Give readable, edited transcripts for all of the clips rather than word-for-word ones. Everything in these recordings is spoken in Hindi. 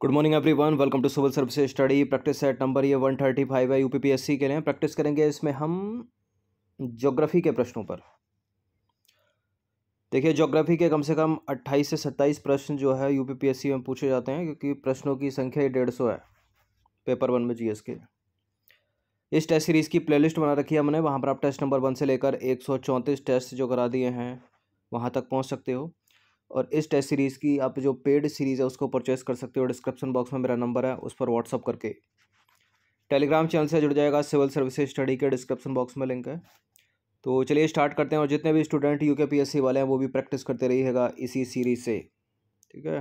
Good morning everyone, welcome to civil services study practice set number ये 135 है। यूपीपीएससी के लिए प्रैक्टिस करेंगे। इसमें हम ज्योग्राफी के प्रश्नों पर देखिए। ज्योग्राफी के कम से कम 28 से 27 प्रश्न जो है यूपीपीएससी में पूछे जाते हैं, क्योंकि प्रश्नों की संख्या 150 है पेपर 1 में जीएस के। इस टेस्ट सीरीज़ की प्लेलिस्ट बना रखी है हमने, वहाँ पर आप टेस्ट नंबर 1 से लेकर 134 टेस्ट जो करा दिए हैं वहाँ तक पहुँच सकते हो। और इस टेस्ट सीरीज़ की आप जो पेड सीरीज़ है उसको परचेस कर सकते हो। डिस्क्रिप्शन बॉक्स में मेरा नंबर है, उस पर व्हाट्सअप करके। टेलीग्राम चैनल से जुड़ जाएगा, सिविल सर्विसेज स्टडी के डिस्क्रिप्शन बॉक्स में लिंक है। तो चलिए स्टार्ट करते हैं। और जितने भी स्टूडेंट यूकेपीएससी वाले हैं वो भी प्रैक्टिस करते रहिएगा इसी सीरीज़ से, ठीक है।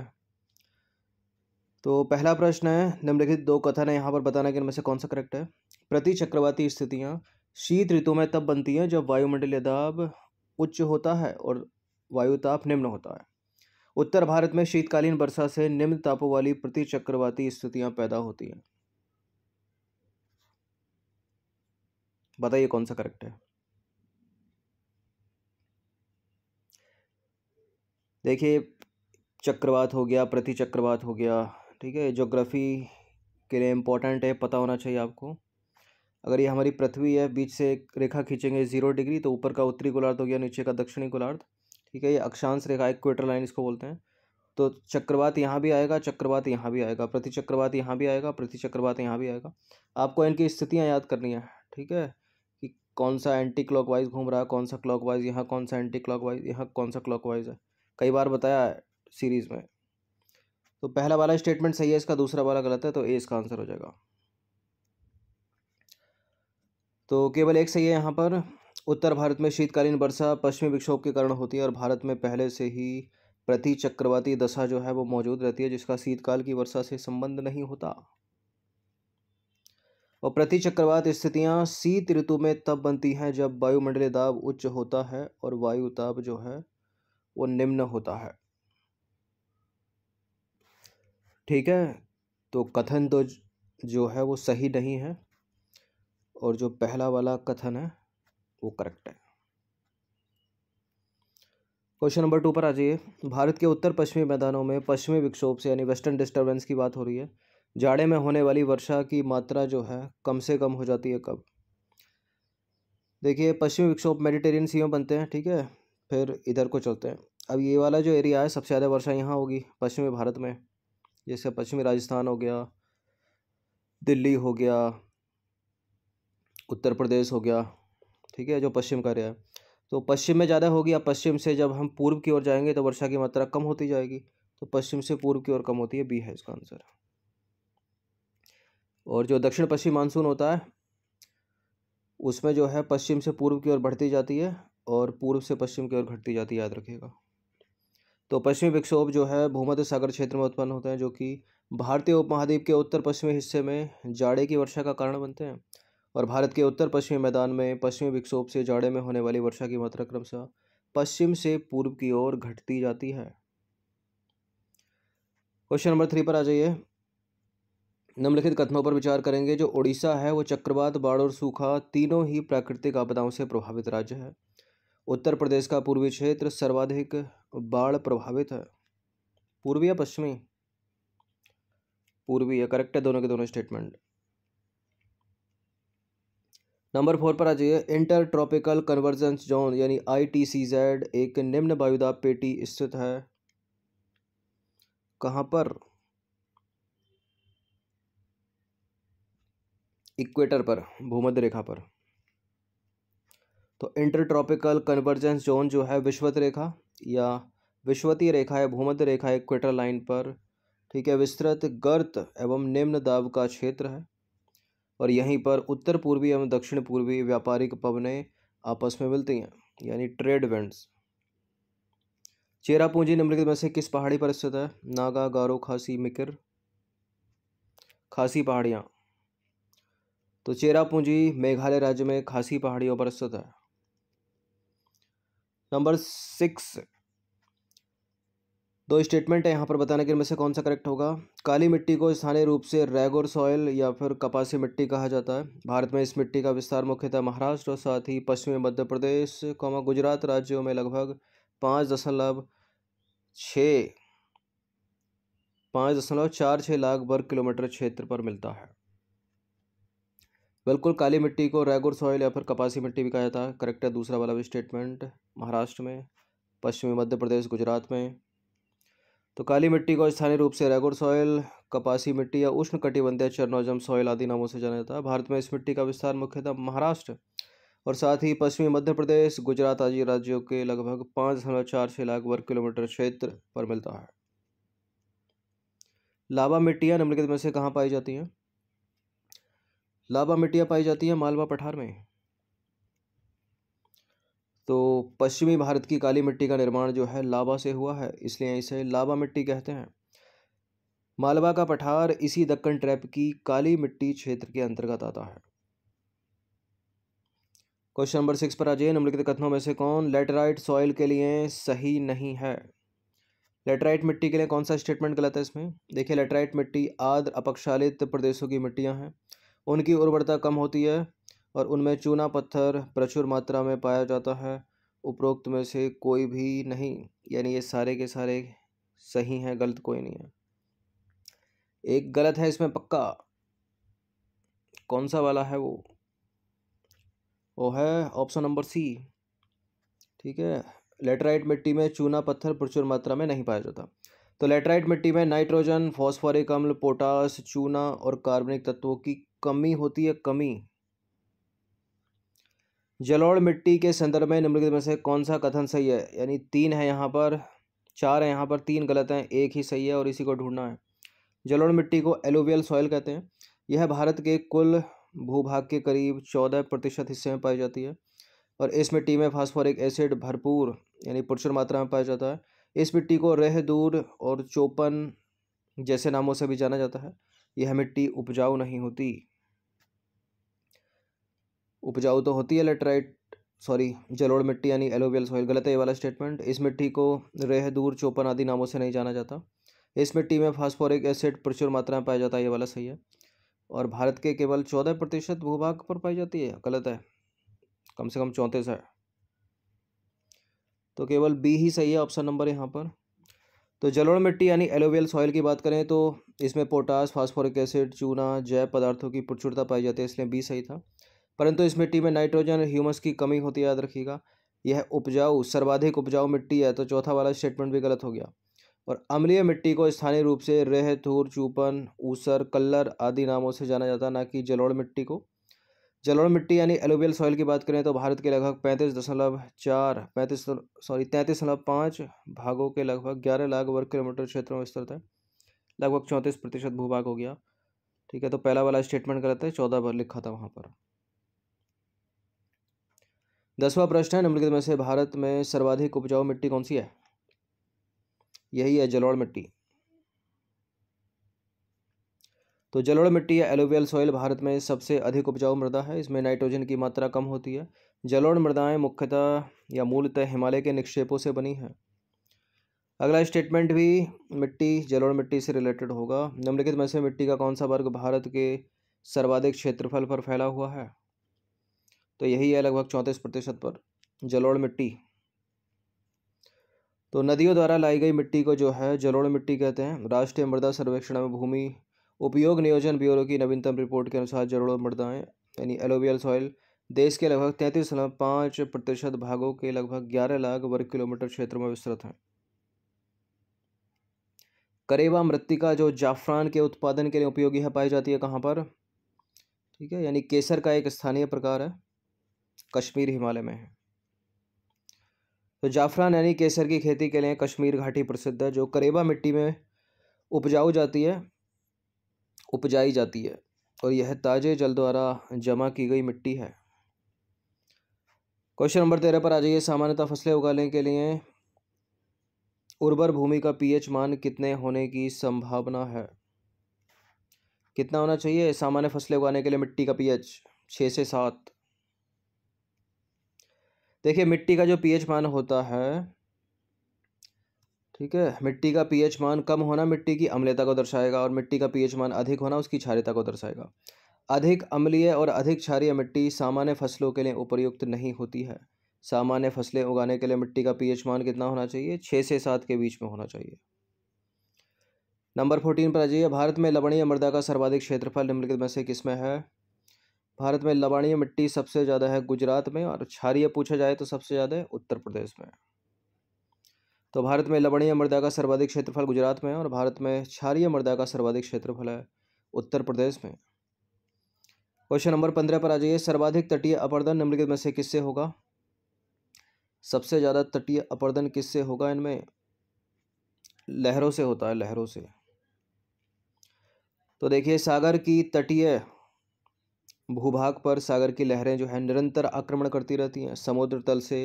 तो पहला प्रश्न है, निम्नलिखित दो कथन है, यहाँ पर बताना कि इनमें से कौन सा करेक्ट है। प्रति चक्रवाती स्थितियाँ शीत ऋतु में तब बनती हैं जब वायुमंडलीय दाब उच्च होता है और वायुताप निम्न होता है। उत्तर भारत में शीतकालीन वर्षा से निम्न तापों वाली प्रति चक्रवाती स्थितियाँ पैदा होती हैं। बताइए कौन सा करेक्ट है। देखिए, चक्रवात हो गया, प्रति चक्रवात हो गया, ठीक है। ज्योग्राफी के लिए इम्पोर्टेंट है, पता होना चाहिए आपको। अगर ये हमारी पृथ्वी है, बीच से एक रेखा खींचेंगे 0 डिग्री, तो ऊपर का उत्तरी गोलार्ध हो गया, नीचे का दक्षिणी गोलार्ध, ठीक है। ये अक्षांश रेखा, इक्वेटर लाइन इसको बोलते हैं। तो चक्रवात यहाँ भी आएगा, चक्रवात यहाँ भी आएगा, प्रति चक्रवात यहाँ भी आएगा, प्रति चक्रवात यहाँ भी आएगा। आपको इनकी स्थितियाँ याद करनी है, ठीक है, कि कौन सा एंटी क्लॉकवाइज घूम रहा है, कौन सा क्लॉकवाइज, यहाँ कौन सा एंटी क्लॉकवाइज, यहाँ कौन सा क्लॉकवाइज है। कई बार बताया है सीरीज में। तो पहला वाला स्टेटमेंट सही है इसका, दूसरा वाला गलत है, तो ए इसका आंसर हो जाएगा। तो केवल एक सही है यहाँ पर। उत्तर भारत में शीतकालीन वर्षा पश्चिमी विक्षोभ के कारण होती है और भारत में पहले से ही प्रति चक्रवाती दशा जो है वो मौजूद रहती है, जिसका शीतकाल की वर्षा से संबंध नहीं होता। और प्रति चक्रवात स्थितियां शीत ऋतु में तब बनती हैं जब वायुमंडलीय दाब उच्च होता है और वायु ताप जो है वो निम्न होता है, ठीक है। तो कथन तो जो है वो सही नहीं है, और जो पहला वाला कथन है वो करेक्ट है। क्वेश्चन नंबर 2 पर आ जाइए। भारत के उत्तर पश्चिमी मैदानों में पश्चिमी विक्षोभ से यानी वेस्टर्न डिस्टर्बेंस की बात हो रही है। जाड़े में होने वाली वर्षा की मात्रा जो है कम से कम हो जाती है कब। देखिए, पश्चिमी विक्षोभ मेडिटेरियन सी में बनते हैं, ठीक है। फिर इधर को चलते हैं। अब ये वाला जो एरिया है, सबसे ज़्यादा वर्षा यहाँ होगी पश्चिमी भारत में, जैसे पश्चिमी राजस्थान हो गया, दिल्ली हो गया, उत्तर प्रदेश हो गया, ठीक है, जो पश्चिम का एरिया है। तो पश्चिम में ज़्यादा होगी। अब पश्चिम से जब हम पूर्व की ओर जाएंगे तो वर्षा की मात्रा कम होती जाएगी, तो पश्चिम से पूर्व की ओर कम होती है, बी है इसका आंसर। और जो दक्षिण पश्चिम मानसून होता है उसमें जो है पश्चिम से पूर्व की ओर बढ़ती जाती है और पूर्व से पश्चिम की ओर घटती जाती है, याद रखिएगा। तो पश्चिमी विक्षोभ जो है भूमध्य सागर क्षेत्र में उत्पन्न होते हैं, जो कि भारतीय उपमहाद्वीप के उत्तर पश्चिमी हिस्से में जाड़े की वर्षा का कारण बनते हैं। और भारत के उत्तर पश्चिमी मैदान में पश्चिमी विक्षोभ से जाड़े में होने वाली वर्षा की मात्रा क्रमशः पश्चिम से पूर्व की ओर घटती जाती है। क्वेश्चन नंबर 3 पर आ जाइए। निम्नलिखित कथनों पर विचार करेंगे। जो उड़ीसा है वो चक्रवात, बाढ़ और सूखा तीनों ही प्राकृतिक आपदाओं से प्रभावित राज्य है। उत्तर प्रदेश का पूर्वी क्षेत्र सर्वाधिक बाढ़ प्रभावित है। पूर्वी या पश्चिमी? पूर्वी है, करेक्ट है दोनों के दोनों स्टेटमेंट। नंबर 4 पर आ जाइए। इंटर ट्रॉपिकल कन्वर्जेंस जोन यानी ITCZ एक निम्न वायुदाब पेटी स्थित है कहाँ पर? इक्वेटर पर, भूमध्य रेखा पर। तो इंटर ट्रॉपिकल कन्वर्जेंस जोन जो है विषुवत रेखा या विषुवतीय रेखा है, भूमध्य रेखा इक्वेटर लाइन पर, ठीक है, विस्तृत गर्त एवं निम्न दाब का क्षेत्र है। और यहीं पर उत्तर पूर्वी एवं दक्षिण पूर्वी व्यापारिक पवनें आपस में मिलती हैं, यानी ट्रेड विंड्स। चेरापूंजी निम्नलिखित में से किस पहाड़ी पर स्थित है? नागा, गारो, खासी, मिकिर। खासी पहाड़ियाँ। तो चेरापूंजी मेघालय राज्य में खासी पहाड़ियों पर स्थित है। नंबर 6, दो स्टेटमेंट है यहाँ पर, बताने के इनमें से कौन सा करेक्ट होगा। काली मिट्टी को स्थानीय रूप से रैगोर सॉइल या फिर कपासी मिट्टी कहा जाता है। भारत में इस मिट्टी का विस्तार मुख्यतः महाराष्ट्र और साथ ही पश्चिमी मध्य प्रदेश, गुजरात राज्यों में लगभग 5.6 5.46 लाख वर्ग किलोमीटर क्षेत्र पर मिलता है। बिल्कुल काली मिट्टी को रैगुर सॉइल या फिर कपासी मिट्टी भी कहा जाता है। करेक्ट है दूसरा वाला भी स्टेटमेंट। महाराष्ट्र में, पश्चिमी मध्य प्रदेश, गुजरात में। तो काली मिट्टी को स्थानीय रूप से रैगुर सॉइल, कपासी मिट्टी या उष्ण कटिबंधीय चरनोजम सॉइल आदि नामों से जाना जाता है। भारत में इस मिट्टी का विस्तार मुख्यतः महाराष्ट्र और साथ ही पश्चिमी मध्य प्रदेश, गुजरात आदि राज्यों के लगभग 5.46 लाख वर्ग किलोमीटर क्षेत्र पर मिलता है। लावा मिट्टियाँ निम्नलिखित में से कहाँ पाई जाती हैं? लावा मिट्टियाँ पाई जाती हैं मालवा पठार में। तो पश्चिमी भारत की काली मिट्टी का निर्माण जो है लावा से हुआ है, इसलिए इसे लावा मिट्टी कहते हैं। मालवा का पठार इसी दक्कन ट्रैप की काली मिट्टी क्षेत्र के अंतर्गत आता है। क्वेश्चन नंबर 6 पर आ जाइए। निम्नलिखित कथनों में से कौन लेटराइट सॉइल के लिए सही नहीं है? लेटराइट मिट्टी के लिए कौन सा स्टेटमेंट गलत है इसमें? देखिए, लेटराइट मिट्टी आर्द्र अपक्षालित प्रदेशों की मिट्टियां हैं, उनकी उर्वरता कम होती है और उनमें चूना पत्थर प्रचुर मात्रा में पाया जाता है। उपरोक्त में से कोई भी नहीं, यानी ये सारे के सारे सही हैं, गलत कोई नहीं है। एक गलत है इसमें पक्का। कौन सा वाला है वो है ऑप्शन नंबर सी। ठीक है, लेटराइट मिट्टी में चूना पत्थर प्रचुर मात्रा में नहीं पाया जाता। तो लेटराइट मिट्टी में नाइट्रोजन, फॉस्फोरिक अम्ल, पोटास, चूना और कार्बनिक तत्वों की कमी होती है, कमी। जलोढ़ मिट्टी के संदर्भ में निम्नलिखित में से कौन सा कथन सही है? यानी 3 है यहाँ पर, 4 है यहाँ पर, 3 गलत हैं, एक ही सही है और इसी को ढूंढना है। जलोढ़ मिट्टी को एलुवियल सॉइल कहते हैं। यह भारत के कुल भूभाग के करीब 14% हिस्से में पाई जाती है और इस मिट्टी में फास्फोरिक एसिड भरपूर यानी प्रचुर मात्रा में पाया जाता है। इस मिट्टी को रेह दूर और चौपन जैसे नामों से भी जाना जाता है। यह मिट्टी उपजाऊ नहीं होती। उपजाऊ तो होती है जलोढ़ मिट्टी यानी एलुवियल सॉइल। गलत है ये वाला स्टेटमेंट। इस मिट्टी को रेह दूर, चौपन आदि नामों से नहीं जाना जाता। इस मिट्टी में फास्फोरिक एसिड प्रचुर मात्रा में पाया जाता है, ये वाला सही है। और भारत के केवल 14% भूभाग पर पाई जाती है, गलत है, कम से कम 34 है। तो केवल बी ही सही है, ऑप्शन नंबर यहाँ पर। तो जलोढ़ मिट्टी यानी एलुवियल सॉइल की बात करें तो इसमें पोटास, फास्फोरिक एसिड, चूना, जैव पदार्थों की प्रचुरता पाई जाती है, इसलिए बी सही था। परंतु इस मिट्टी में नाइट्रोजन, ह्यूमस की कमी होती है, याद रखिएगा। यह उपजाऊ, सर्वाधिक उपजाऊ मिट्टी है, तो चौथा वाला स्टेटमेंट भी गलत हो गया। और अम्लीय मिट्टी को स्थानीय रूप से रेह, थूर, चूपन, ऊसर, कल्लर आदि नामों से जाना जाता है, ना कि जलोढ़ मिट्टी को। जलोढ़ मिट्टी यानी एलुवियल सॉइल की बात करें तो भारत के लगभग 33.5 भागों के लगभग 11 लाख वर्ग किलोमीटर क्षेत्र में विस्तृत है। लगभग 34% भूभाग हो गया। ठीक है, तो पहला वाला स्टेटमेंट गलत है, 14 बार लिखा था वहाँ पर। 10वां प्रश्न है, निम्नलिखित में से भारत में सर्वाधिक उपजाऊ मिट्टी कौन सी है? यही है जलोढ़ मिट्टी। तो जलोढ़ मिट्टी या एलुवियल सॉइल भारत में सबसे अधिक उपजाऊ मृदा है। इसमें नाइट्रोजन की मात्रा कम होती है। जलोढ़ मृदाएं मुख्यतः या मूलतः हिमालय के निक्षेपों से बनी हैं। अगला स्टेटमेंट भी जलोढ़ मिट्टी से रिलेटेड होगा। निम्नलिखित में से मिट्टी का कौन सा वर्ग भारत के सर्वाधिक क्षेत्रफल पर फैला हुआ है? तो यही है, लगभग 34% पर, जलोढ़ मिट्टी। तो नदियों द्वारा लाई गई मिट्टी को जो है जलोढ़ मिट्टी कहते हैं। राष्ट्रीय मृदा सर्वेक्षण में भूमि उपयोग नियोजन ब्यूरो की नवीनतम रिपोर्ट के अनुसार जलोढ़ मृदाएं यानी एलुवियल सॉइल देश के लगभग 33.5% भागों के लगभग 11 लाख वर्ग किलोमीटर क्षेत्र में विस्तृत हैं। करेबा मृत्तिका जो जाफरान के उत्पादन के लिए उपयोगी है, पाई जाती है कहाँ पर? ठीक है, यानी केसर का एक स्थानीय प्रकार है, कश्मीर, हिमालय में है। तो जाफरान यानी केसर की खेती के लिए कश्मीर घाटी प्रसिद्ध है, जो करेबा मिट्टी में उपजाई जाती है और यह ताजे जल द्वारा जमा की गई मिट्टी है। क्वेश्चन नंबर 13 पर आ जाइए। सामान्यतः फसलें उगाने के लिए उर्वर भूमि का पीएच मान कितने होने की संभावना है? कितना होना चाहिए सामान्य फसलें उगाने के लिए मिट्टी का पीएच? 6 से 7। देखिए, मिट्टी का जो पीएच मान होता है, ठीक है, मिट्टी का पीएच मान कम होना मिट्टी की अम्लता को दर्शाएगा और मिट्टी का पीएच मान अधिक होना उसकी क्षारीयता को दर्शाएगा। अधिक अम्लीय और अधिक क्षारीय मिट्टी सामान्य फसलों के लिए उपयुक्त नहीं होती है। सामान्य फसलें उगाने के लिए मिट्टी का पीएच मान कितना होना चाहिए? 6 से 7 के बीच में होना चाहिए। नंबर 14 पर आ जाइए। भारत में लवणीय मृदा का सर्वाधिक क्षेत्रफल निम्नलिखित में से किसमें है? भारत में लवणीय मिट्टी सबसे ज़्यादा है गुजरात में, और क्षारीय पूछा जाए तो सबसे ज़्यादा है उत्तर प्रदेश में। तो भारत में लवणीय मृदा का सर्वाधिक क्षेत्रफल गुजरात में है, और भारत में क्षारीय मृदा का सर्वाधिक क्षेत्रफल है उत्तर प्रदेश में। क्वेश्चन नंबर 15 पर आ जाइए। सर्वाधिक तटीय अपरदन निम्नलिखित में से किससे होगा? सबसे ज़्यादा तटीय अपरदन किससे होगा? इनमें लहरों से होता है, लहरों से। तो देखिए, सागर की तटीय भूभाग पर सागर की लहरें जो है निरंतर आक्रमण करती रहती हैं। समुद्र तल से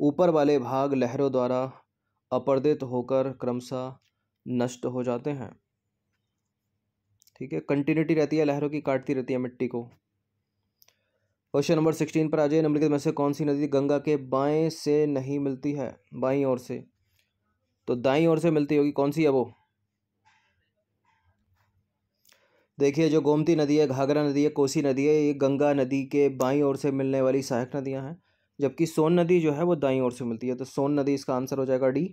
ऊपर वाले भाग लहरों द्वारा अपरदित होकर क्रमशः नष्ट हो जाते हैं। ठीक है, कंटिन्यूटी रहती है लहरों की, काटती रहती है मिट्टी को। क्वेश्चन नंबर 16 पर आ जाइए। निम्नलिखित में से कौन सी नदी गंगा के बाएं से नहीं मिलती है? बाईं ओर से। तो दाईं ओर से मिलती होगी, कौन सी है वो? देखिए, जो गोमती नदी है, घाघरा नदी है, कोसी नदी है, ये गंगा नदी के बाईं ओर से मिलने वाली सहायक नदियां हैं, जबकि सोन नदी जो है वो दाईं ओर से मिलती है। तो सोन नदी इसका आंसर हो जाएगा डी।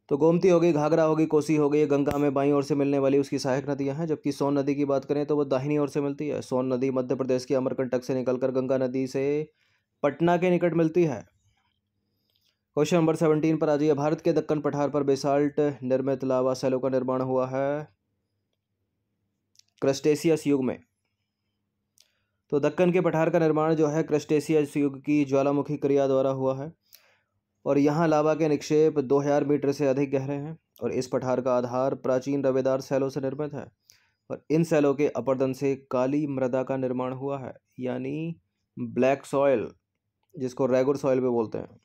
तो गोमती हो गई, घाघरा हो गई, कोसी हो गई, ये गंगा में बाईं ओर से मिलने वाली उसकी सहायक नदियां हैं, जबकि सोन नदी की बात करें तो वो दाहिनी ओर से मिलती है। सोन नदी मध्य प्रदेश के अमरकंटक से निकलकर गंगा नदी से पटना के निकट मिलती है। क्वेश्चन नंबर 17 पर आ जाइए। भारत के दक्कन पठार पर बेसाल्ट निर्मित लावा सेलों का निर्माण हुआ है क्रस्टेशियस युग में। तो दक्कन के पठार का निर्माण जो है क्रस्टेशियस युग की ज्वालामुखी क्रिया द्वारा हुआ है, और यहाँ लावा के निक्षेप 2000 मीटर से अधिक गहरे हैं, और इस पठार का आधार प्राचीन रवेदार सैलों से निर्मित है, और इन सैलों के अपरदन से काली मृदा का निर्माण हुआ है, यानी ब्लैक सॉइल, जिसको रेगुर सॉइल भी बोलते हैं।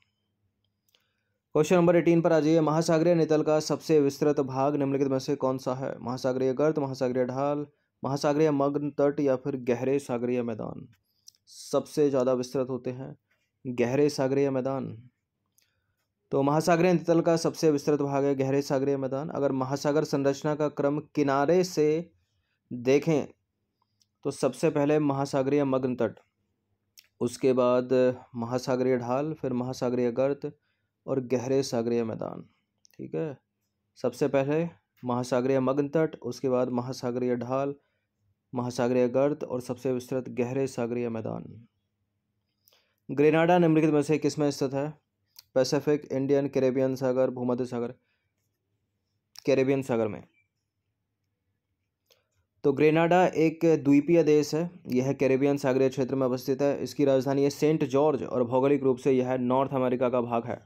क्वेश्चन नंबर 18 पर आ जाइए। महासागरीय नितल का सबसे विस्तृत भाग निम्नलिखित में से कौन सा है? महासागरीय गर्त, महासागरीय ढाल, महासागरीय मग्न तट, या फिर गहरे सागरीय मैदान? सबसे ज़्यादा विस्तृत होते हैं गहरे सागरीय मैदान। तो महासागरीय नितल का सबसे विस्तृत भाग है गहरे सागरीय मैदान। अगर महासागर संरचना का क्रम किनारे से देखें तो सबसे पहले महासागरीय मग्न तट, उसके बाद महासागरीय ढाल, फिर महासागरीय गर्त और गहरे सागरीय मैदान। ठीक है, सबसे पहले महासागरीय मग्न तट, उसके बाद महासागरीय ढाल, महासागरीय गर्त और सबसे विस्तृत गहरे सागरीय मैदान। ग्रेनाडा निम्नलिखित में से किसमें स्थित है? पैसिफिक, इंडियन, कैरेबियन सागर, भूमध्य सागर? कैरेबियन सागर में। तो ग्रेनाडा एक द्वीपीय देश है, यह कैरेबियन सागरीय क्षेत्र में अवस्थित है। इसकी राजधानी है सेंट जॉर्ज, और भौगोलिक रूप से यह नॉर्थ अमेरिका का भाग है।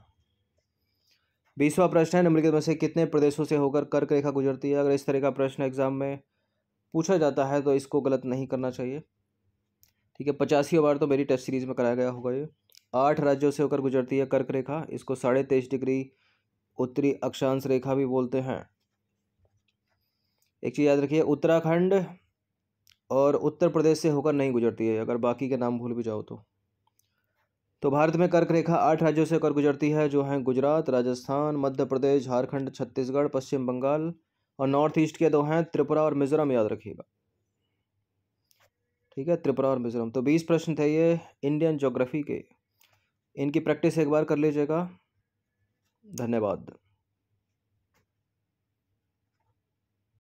20वां प्रश्न है। निम्नलिखित में से कितने प्रदेशों से होकर कर्क रेखा गुजरती है? अगर इस तरह का प्रश्न एग्जाम में पूछा जाता है तो इसको गलत नहीं करना चाहिए। ठीक है, 85वां बार तो मेरी टेस्ट सीरीज में कराया गया होगा। ये 8 राज्यों से होकर गुजरती है कर्क रेखा। इसको 23.5 डिग्री उत्तरी अक्षांश रेखा भी बोलते हैं। एक चीज़ याद रखिए, उत्तराखंड और उत्तर प्रदेश से होकर नहीं गुजरती है, अगर बाकी के नाम भूल भी जाओ तो भारत में कर्क रेखा 8 राज्यों से होकर गुजरती है, जो हैं गुजरात, राजस्थान, मध्य प्रदेश, झारखंड, छत्तीसगढ़, पश्चिम बंगाल, और नॉर्थ ईस्ट के 2 हैं त्रिपुरा और मिजोरम, याद रखिएगा। ठीक है, त्रिपुरा और मिजोरम। तो 20 प्रश्न थे ये इंडियन ज्योग्राफी के। इनकी प्रैक्टिस एक बार कर लीजिएगा। धन्यवाद।